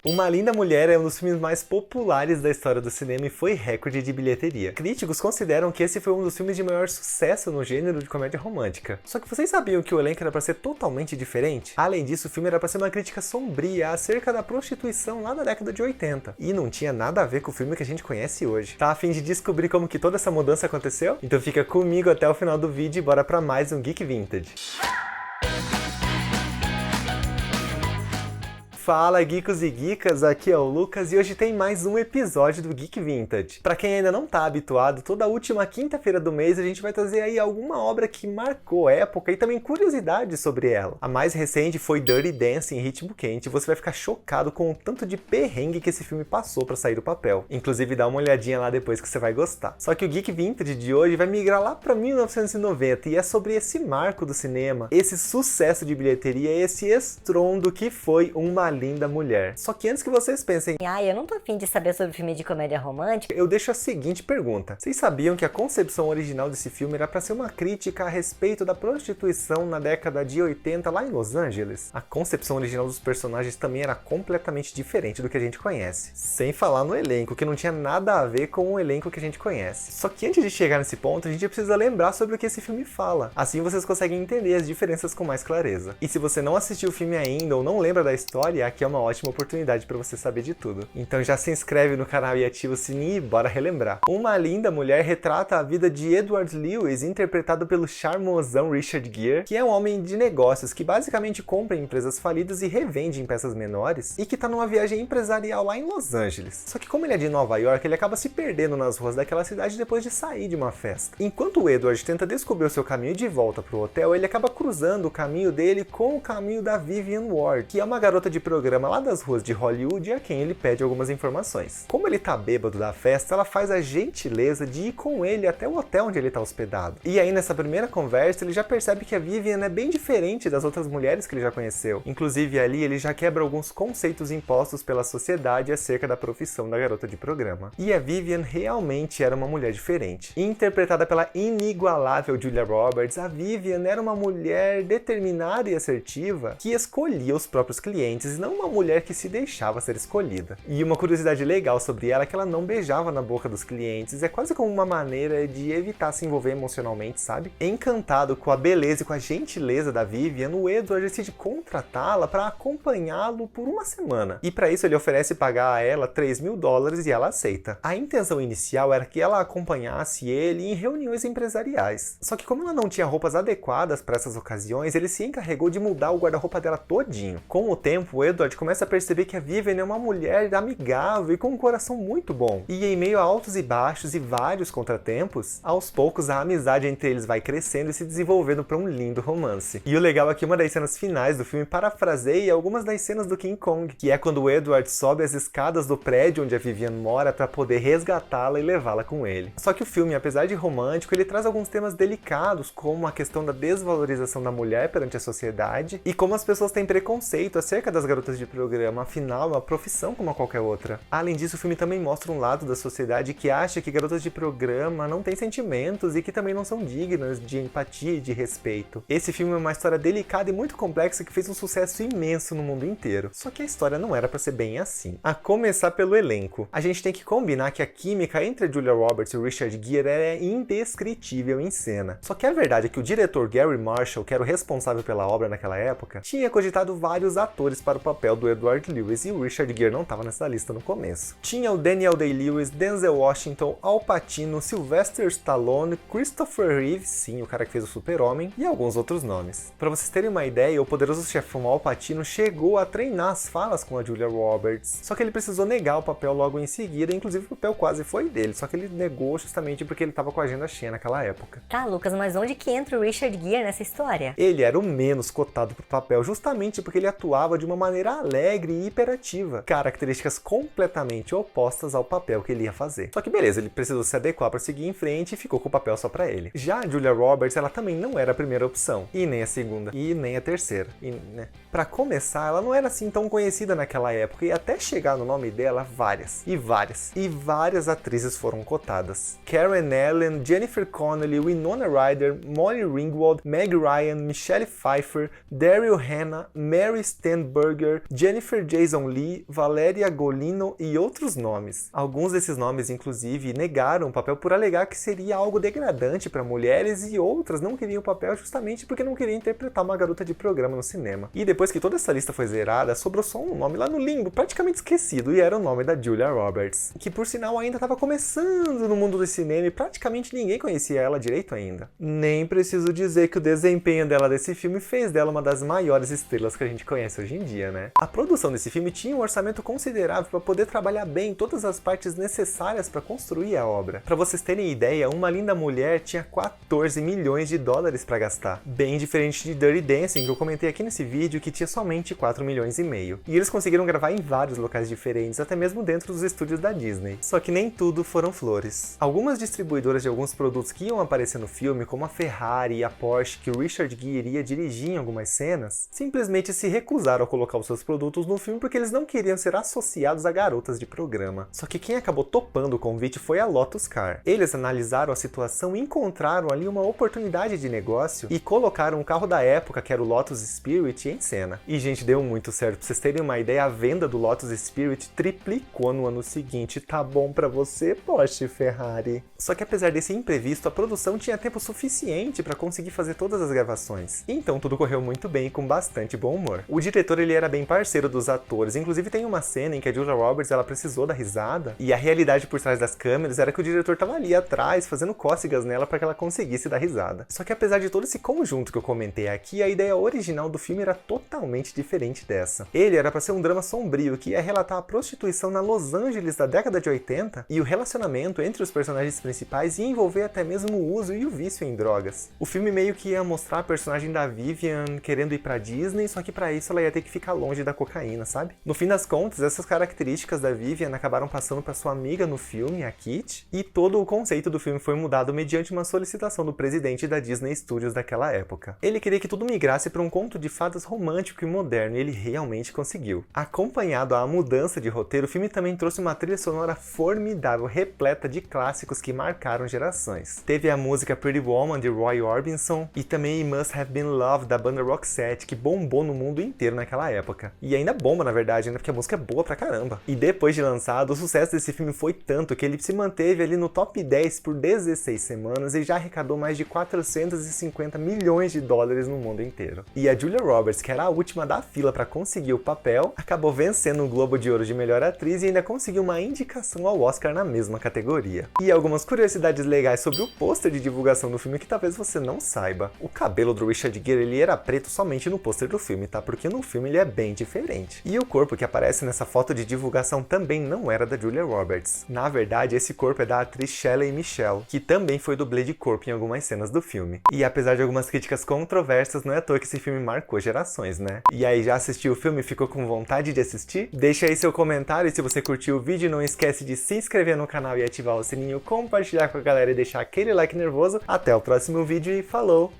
Uma Linda Mulher é um dos filmes mais populares da história do cinema e foi recorde de bilheteria. Críticos consideram que esse foi um dos filmes de maior sucesso no gênero de comédia romântica. Só que vocês sabiam que o elenco era pra ser totalmente diferente? Além disso, o filme era pra ser uma crítica sombria acerca da prostituição lá da década de 80. E não tinha nada a ver com o filme que a gente conhece hoje. Tá a fim de descobrir como que toda essa mudança aconteceu? Então fica comigo até o final do vídeo e bora pra mais um Geek Vintage. Fala geekos e geekas, aqui é o Lucas e hoje tem mais um episódio do Geek Vintage. Pra quem ainda não tá habituado, toda última quinta-feira do mês a gente vai trazer aí alguma obra que marcou época e também curiosidades sobre ela. A mais recente foi Dirty Dancing em Ritmo Quente e você vai ficar chocado com o tanto de perrengue que esse filme passou pra sair do papel. Inclusive dá uma olhadinha lá depois que você vai gostar. Só que o Geek Vintage de hoje vai migrar lá pra 1990 e é sobre esse marco do cinema, esse sucesso de bilheteria, esse estrondo que foi Uma Linda Mulher. Só que antes que vocês pensem, eu não tô afim de saber sobre filme de comédia romântica, eu deixo a seguinte pergunta. Vocês sabiam que a concepção original desse filme era pra ser uma crítica a respeito da prostituição na década de 80 lá em Los Angeles? A concepção original dos personagens também era completamente diferente do que a gente conhece. Sem falar no elenco, que não tinha nada a ver com o elenco que a gente conhece. Só que antes de chegar nesse ponto, a gente precisa lembrar sobre o que esse filme fala. Assim vocês conseguem entender as diferenças com mais clareza. E se você não assistiu o filme ainda ou não lembra da história, aqui é uma ótima oportunidade para você saber de tudo. Então já se inscreve no canal e ativa o sininho e bora relembrar. Uma Linda Mulher retrata a vida de Edward Lewis, interpretado pelo charmosão Richard Gere, que é um homem de negócios que basicamente compra empresas falidas e revende em peças menores, e que tá numa viagem empresarial lá em Los Angeles. Só que como ele é de Nova York, ele acaba se perdendo nas ruas daquela cidade depois de sair de uma festa. Enquanto o Edward tenta descobrir o seu caminho de volta pro hotel, ele acaba cruzando o caminho dele com o caminho da Vivian Ward, que é uma garota de programa lá das ruas de Hollywood e a quem ele pede algumas informações. Como ele tá bêbado da festa, ela faz a gentileza de ir com ele até o hotel onde ele tá hospedado. E aí nessa primeira conversa ele já percebe que a Vivian é bem diferente das outras mulheres que ele já conheceu. Inclusive ali ele já quebra alguns conceitos impostos pela sociedade acerca da profissão da garota de programa. E a Vivian realmente era uma mulher diferente. Interpretada pela inigualável Julia Roberts, a Vivian era uma mulher determinada e assertiva que escolhia os próprios clientes e não uma mulher que se deixava ser escolhida. E uma curiosidade legal sobre ela é que ela não beijava na boca dos clientes, é quase como uma maneira de evitar se envolver emocionalmente, sabe? Encantado com a beleza e com a gentileza da Vivian, o Edward decide contratá-la para acompanhá-lo por uma semana. E para isso ele oferece pagar a ela $3.000 e ela aceita. A intenção inicial era que ela acompanhasse ele em reuniões empresariais. Só que como ela não tinha roupas adequadas para essas ocasiões, ele se encarregou de mudar o guarda-roupa dela todinho. Com o tempo, o Edward começa a perceber que a Vivian é uma mulher amigável e com um coração muito bom. E em meio a altos e baixos e vários contratempos, aos poucos a amizade entre eles vai crescendo e se desenvolvendo para um lindo romance. E o legal é que uma das cenas finais do filme parafraseia algumas das cenas do King Kong, que é quando o Edward sobe as escadas do prédio onde a Vivian mora para poder resgatá-la e levá-la com ele. Só que o filme, apesar de romântico, ele traz alguns temas delicados, como a questão da desvalorização da mulher perante a sociedade e como as pessoas têm preconceito acerca das garotas de programa, afinal é uma profissão como qualquer outra. Além disso, o filme também mostra um lado da sociedade que acha que garotas de programa não têm sentimentos e que também não são dignas de empatia e de respeito. Esse filme é uma história delicada e muito complexa que fez um sucesso imenso no mundo inteiro. Só que a história não era pra ser bem assim. A começar pelo elenco. A gente tem que combinar que a química entre a Julia Roberts e o Richard Gere é indescritível em cena. Só que a verdade é que o diretor Gary Marshall, que era o responsável pela obra naquela época, tinha cogitado vários atores para o papel do Edward Lewis e o Richard Gere não estava nessa lista no começo. Tinha o Daniel Day-Lewis, Denzel Washington, Al Pacino, Sylvester Stallone, Christopher Reeve, sim, o cara que fez o Super-Homem, e alguns outros nomes. Para vocês terem uma ideia, o poderoso chefão Al Pacino chegou a treinar as falas com a Julia Roberts, só que ele precisou negar o papel logo em seguida, inclusive o papel quase foi dele, só que ele negou justamente porque ele estava com a agenda cheia naquela época. Tá, Lucas, mas onde que entra o Richard Gere nessa história? Ele era o menos cotado pro papel, justamente porque ele atuava de uma maneira alegre e hiperativa, características completamente opostas ao papel que ele ia fazer. Só que beleza, ele precisou se adequar para seguir em frente e ficou com o papel só para ele. Já a Julia Roberts, ela também não era a primeira opção, e nem a segunda, e nem a terceira. E, né? Para começar, ela não era assim tão conhecida naquela época, e até chegar no nome dela, várias atrizes foram cotadas. Karen Allen, Jennifer Connelly, Winona Ryder, Molly Ringwald, Meg Ryan, Michelle Pfeiffer, Daryl Hannah, Mary Steenburgen, Taylor, Jennifer Jason Leigh, Valeria Golino e outros nomes. Alguns desses nomes, inclusive, negaram o papel por alegar que seria algo degradante para mulheres e outras não queriam o papel justamente porque não queriam interpretar uma garota de programa no cinema. E depois que toda essa lista foi zerada, sobrou só um nome lá no limbo, praticamente esquecido, e era o nome da Julia Roberts, que por sinal ainda estava começando no mundo do cinema e praticamente ninguém conhecia ela direito ainda. Nem preciso dizer que o desempenho dela desse filme fez dela uma das maiores estrelas que a gente conhece hoje em dia, né? A produção desse filme tinha um orçamento considerável para poder trabalhar bem todas as partes necessárias para construir a obra. Para vocês terem ideia, Uma Linda Mulher tinha 14 milhões de dólares para gastar, bem diferente de Dirty Dancing, que eu comentei aqui nesse vídeo, que tinha somente 4 milhões e meio. E eles conseguiram gravar em vários locais diferentes, até mesmo dentro dos estúdios da Disney. Só que nem tudo foram flores. Algumas distribuidoras de alguns produtos que iam aparecer no filme, como a Ferrari e a Porsche, que o Richard Gere iria dirigir em algumas cenas, simplesmente se recusaram a colocar os seus produtos no filme porque eles não queriam ser associados a garotas de programa. Só que quem acabou topando o convite foi a Lotus Car. Eles analisaram a situação e encontraram ali uma oportunidade de negócio e colocaram o carro da época, que era o Lotus Spirit, em cena. E, gente, deu muito certo. Pra vocês terem uma ideia, a venda do Lotus Spirit triplicou no ano seguinte. Tá bom pra você, Porsche e Ferrari? Só que apesar desse imprevisto, a produção tinha tempo suficiente para conseguir fazer todas as gravações. Então tudo correu muito bem e com bastante bom humor. O diretor, ele era bem parceiro dos atores, inclusive tem uma cena em que a Julia Roberts, ela precisou dar risada, e a realidade por trás das câmeras era que o diretor tava ali atrás, fazendo cócegas nela para que ela conseguisse dar risada. Só que apesar de todo esse conjunto que eu comentei aqui, a ideia original do filme era totalmente diferente dessa. Ele era para ser um drama sombrio que ia relatar a prostituição na Los Angeles da década de 80 e o relacionamento entre os personagens principais ia envolver até mesmo o uso e o vício em drogas. O filme meio que ia mostrar a personagem da Vivian querendo ir pra Disney, só que pra isso ela ia ter que ficar longe da cocaína, sabe? No fim das contas, essas características da Vivian acabaram passando pra sua amiga no filme, a Kit, e todo o conceito do filme foi mudado mediante uma solicitação do presidente da Disney Studios daquela época. Ele queria que tudo migrasse pra um conto de fadas romântico e moderno, e ele realmente conseguiu. Acompanhado à mudança de roteiro, o filme também trouxe uma trilha sonora formidável, repleta de clássicos que marcaram gerações. Teve a música Pretty Woman, de Roy Orbison, e também Must Have Been Love, da banda Roxette, que bombou no mundo inteiro naquela época. E ainda bomba, na verdade, né? Porque a música é boa pra caramba. E depois de lançado, o sucesso desse filme foi tanto que ele se manteve ali no top 10 por 16 semanas e já arrecadou mais de 450 milhões de dólares no mundo inteiro. E a Julia Roberts, que era a última da fila para conseguir o papel, acabou vencendo o Globo de Ouro de Melhor Atriz e ainda conseguiu uma indicação ao Oscar na mesma categoria. E algumas curiosidades legais sobre o pôster de divulgação do filme que talvez você não saiba. O cabelo do Richard Gere, ele era preto somente no pôster do filme, tá? Porque no filme ele é bem diferente. E o corpo que aparece nessa foto de divulgação também não era da Julia Roberts. Na verdade, esse corpo é da atriz Shelley Michelle, que também foi dublê de corpo em algumas cenas do filme. E apesar de algumas críticas controversas, não é à toa que esse filme marcou gerações, né? E aí, já assistiu o filme e ficou com vontade de assistir? Deixa aí seu comentário, e se você curtiu o vídeo, não esquece de se inscrever no canal e ativar o sininho, compartilhar com a galera e deixar aquele like nervoso. Até o próximo vídeo e falou!